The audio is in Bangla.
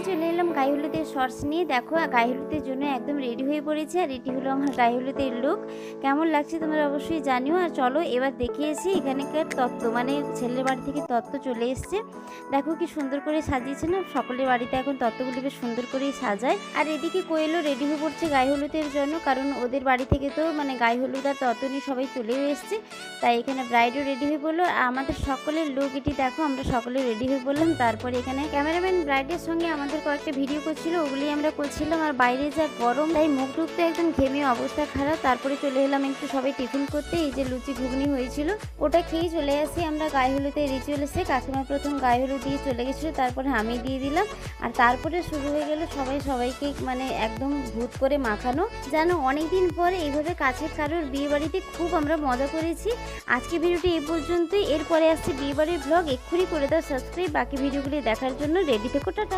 চলে এলাম গায়ে হলুদের শর্টস নিয়ে। দেখো গায়ে হলুদের জন্য একদম রেডি হয়ে পড়েছে, আর এটি হলো আমার গায়ে হলুদের লুক। কেমন লাগছে তোমরা অবশ্যই জানিও। আর চলো এবার দেখিয়েছি এখানকার তত্ত্ব, মানে ছেলের বাড়ি থেকে তত্ত্ব চলে এসছে। দেখো কি সুন্দর করে সাজিয়েছে না, সকলের বাড়িতে এখন তত্ত্বগুলি বেশ সুন্দর করেই সাজায়। আর এদিকে কোয়েলও রেডি হয়ে পড়ছে গায়ে হলুদের জন্য, কারণ ওদের বাড়ি থেকে তো মানে গায়ে হলুদ আর তত্ত্ব নিয়ে সবাই চলেও এসছে, তাই এখানে ব্রাইডও রেডি হয়ে পড়লো। আর আমাদের সকলের লুক এটি দেখো, আমরা সকলে রেডি হয়ে পড়লাম। তারপরে এখানে ক্যামেরাম্যান ব্রাইডের সঙ্গে আমাদের কয়েকটা ভিডিও করছিল, ওগুলি আমরা করছিলাম। আর বাইরে যা গরম, তাই মুখ টুক তো একদম ঘেমে অবস্থা খারাপ। তারপরে চলে এলাম একটু সবাই টিফিন করতে। এই যে লুচি ঘুগনি হয়েছিল, ওটা খেয়েই চলে আসি আমরা গায়ে হলুদের রিচুয়ালসে। কাকিমা প্রথম গায়ে হলুদ দিয়ে চলে গেছিলো, তারপরে আমি দিয়ে দিলাম। আর তারপরে শুরু হয়ে গেল সবাইকে মানে একদম ভূত করে মাখানো। জানো অনেকদিন পরে এইভাবে কাছের কারোর বিয়ে বাড়িতে খুব আমরা মজা করেছি। আজকে ভিডিওটি এই পর্যন্তই, এরপরে আসছে বিয়ে বাড়ির ব্লগ। এক্ষুনি করে দাও সাবস্ক্রাইব বাকি ভিডিওগুলি দেখার জন্য। রেডি থেকো, টাটা।